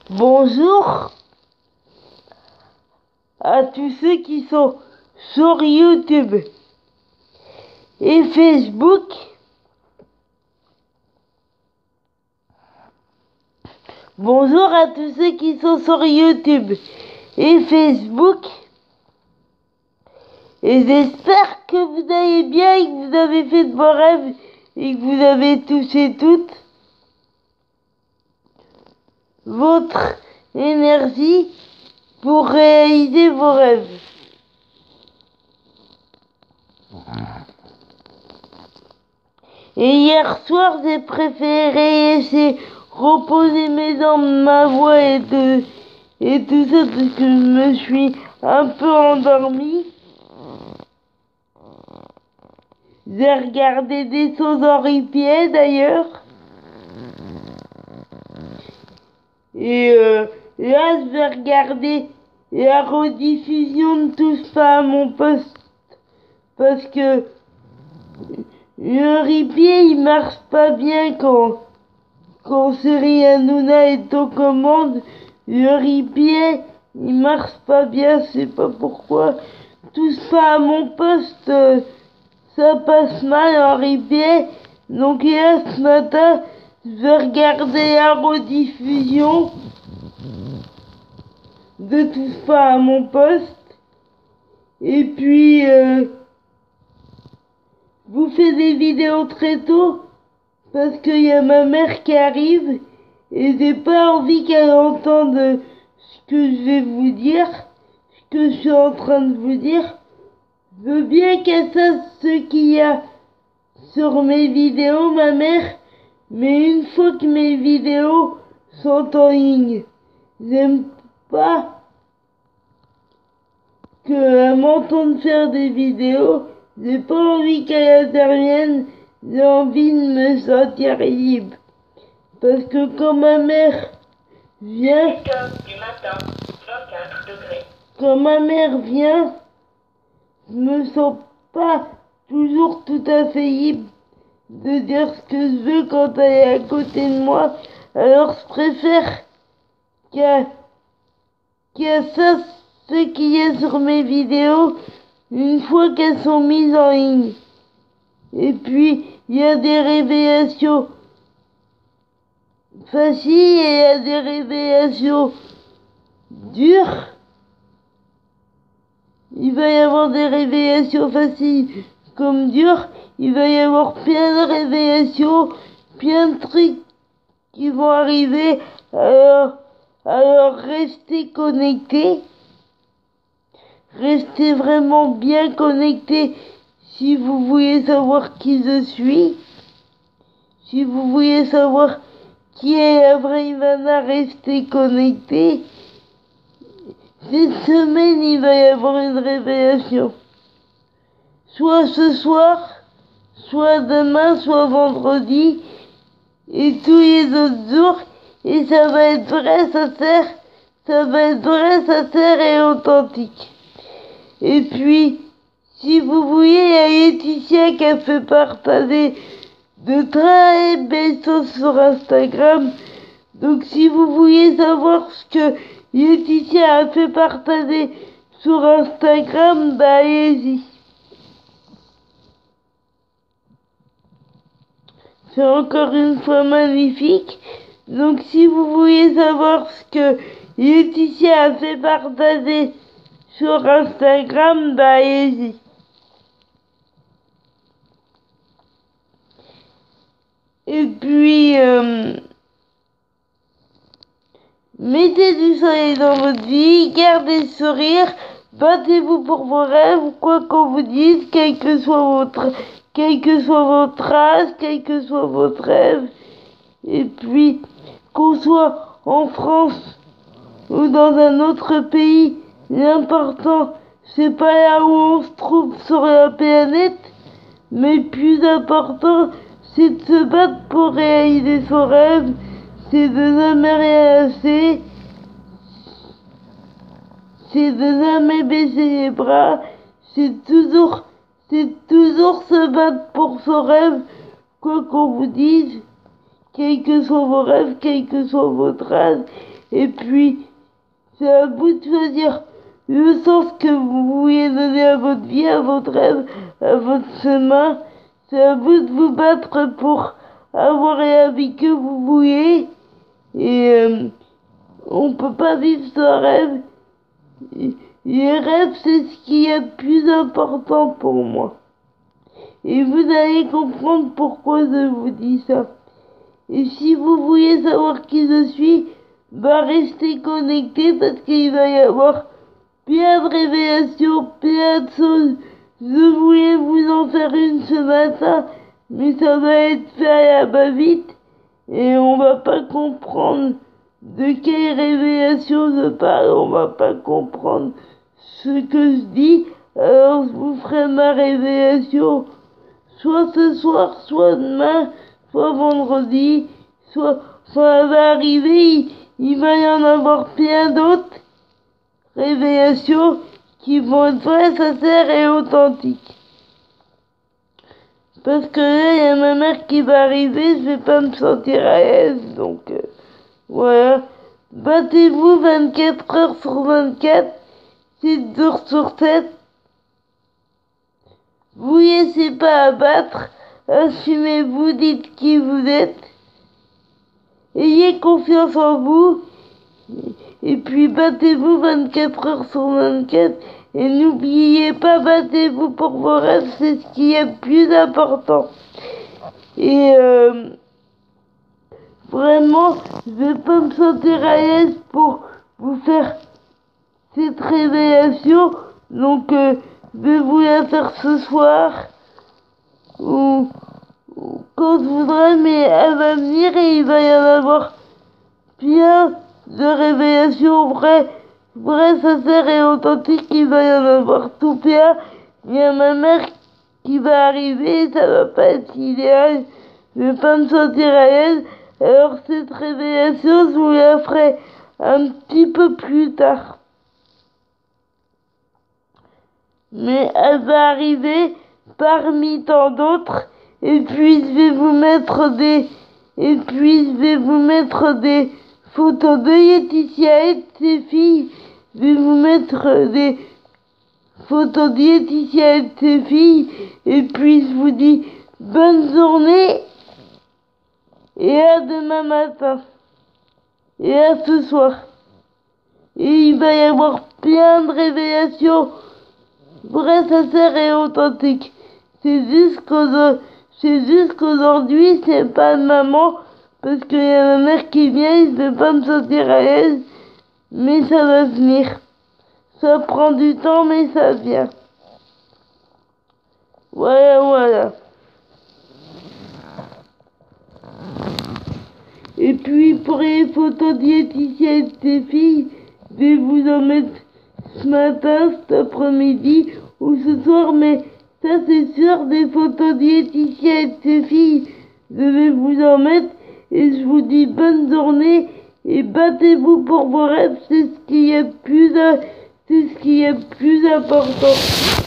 Bonjour à tous ceux qui sont sur YouTube et Facebook. Bonjour à tous ceux qui sont sur YouTube et Facebook. Et j'espère que vous allez bien et que vous avez fait de vos rêves et que vous avez touché toute votre énergie pour réaliser vos rêves. Et hier soir, j'ai préféré laisser reposer mes jambes, ma voix et tout ça parce que je me suis un peu endormi. J'ai regardé des choses horripilantes d'ailleurs. Et là, je vais regarder la rediffusion de Touche pas à mon poste. Parce que le replay, il marche pas bien quand Série Hanouna est aux commandes. Le replay, il marche pas bien, je sais pas pourquoi. Touche pas à mon poste, ça passe mal en replay. Donc là, ce matin, je vais regarder la rediffusion de Touche pas à mon poste. Et puis, je vous fais des vidéos très tôt parce qu'il y a ma mère qui arrive et j'ai pas envie qu'elle entende ce que je vais vous dire, ce que je suis en train de vous dire. Je veux bien qu'elle sache ce qu'il y a sur mes vidéos, ma mère, mais une fois que mes vidéos sont en ligne, j'aime pas qu'elle m'entende faire des vidéos. J'ai pas envie qu'elle intervienne, j'ai envie de me sentir libre. Parce que quand ma mère vient, du matin, 24 degrés. Quand ma mère vient, je me sens pas toujours tout à fait libre de dire ce que je veux quand elle est à côté de moi. Alors je préfère qu'elle sache ce qu'il y a sur mes vidéos une fois qu'elles sont mises en ligne. Et puis, il y a des révélations faciles et il y a des révélations dures. Il va y avoir des révélations faciles comme dures. Il va y avoir plein de révélations, plein de trucs qui vont arriver. Alors restez connectés. Restez vraiment bien connectés si vous voulez savoir qui je suis. Si vous voulez savoir qui est la vraie Ivana, restez connectés. Cette semaine, il va y avoir une révélation. Soit ce soir, soit demain, soit vendredi, et tous les autres jours. Et ça va être vrai, sincère et authentique. Et puis, si vous voulez, il y a Laetitia qui a fait partager de très belles choses sur Instagram. Donc si vous voulez savoir ce que Laetitia a fait partager sur Instagram, bah allez-y. C'est encore une fois magnifique. Donc si vous voulez savoir ce que Laetitia a fait partager sur Instagram, bah allez-y. Et puis, mettez du soleil dans votre vie, gardez le sourire, battez-vous pour vos rêves, quoi qu'on vous dise, quel que soit votre âge, quel que soit votre rêve. Et puis, qu'on soit en France ou dans un autre pays, l'important, c'est pas là où on se trouve sur la planète, mais plus important, c'est de se battre pour réaliser son rêve, c'est de jamais rien lâcher, c'est de jamais baisser les bras, c'est toujours se battre pour son rêve, quoi qu'on vous dise, quels que soient vos rêves, quel que soit votre âge, Et puis, c'est à vous de choisir le sens que vous voulez donner à votre vie, à votre rêve, à votre chemin. C'est à vous de vous battre pour avoir la vie que vous voulez. Et on peut pas vivre sans rêve. Les rêves, c'est ce qui est le plus important pour moi. Et vous allez comprendre pourquoi je vous dis ça. Et si vous voulez savoir qui je suis, bah restez connectés parce qu'il va y avoir plein de révélations, plein de choses. Je voulais vous en faire une ce matin, mais ça va être fait à la va-vite et on va pas comprendre de quelle révélation je parle, on va pas comprendre ce que je dis. Alors je vous ferai ma révélation soit ce soir, soit demain, soit vendredi, soit ça va arriver, il va y en avoir plein d'autres révélations qui vont être vraies, sincères et authentiques. Parce que là, il y a ma mère qui va arriver, je vais pas me sentir à l'aise, donc voilà. Battez-vous 24 heures sur 24, 7 jours sur 7. Vous laissez pas abattre, assumez-vous, dites qui vous êtes. Ayez confiance en vous. Et puis battez-vous 24 heures sur 24. Et n'oubliez pas, battez-vous pour vos rêves, c'est ce qui est le plus important. Et vraiment, je vais pas me sentir à l'aise pour vous faire cette révélation. Donc, je vais vous la faire ce soir. Ou quand je voudrais, mais elle va venir et il va y en avoir plein de révélations vraies, sincères et authentiques. Il va y en avoir tout plein. Il y a ma mère qui va arriver, ça va pas être idéal. Je vais pas me sentir à l'aise. Alors cette révélation, je vous la ferai un petit peu plus tard. Mais elle va arriver parmi tant d'autres. Et puis je vais vous mettre des photos de Laetitia et de ses filles. Je vais vous mettre des photos de Laetitia et de ses filles. Et puis je vous dis bonne journée et à demain matin et à ce soir. Et il va y avoir plein de révélations vraies, sincères et authentiques. C'est juste qu'aujourd'hui, c'est pas de maman, parce qu'il y a ma mère qui vient, je vais pas me sentir à l'aise, mais ça va venir. Ça prend du temps, mais ça vient. Voilà. Et puis, pour les photos de Laetitia et de ses filles, je vais vous en mettre ce matin, cet après-midi, ou ce soir, mais ça c'est sûr, des photos de Laetitia et de ses filles. Je vais vous en mettre et je vous dis bonne journée et battez-vous pour vos rêves, c'est ce qui est le plus important.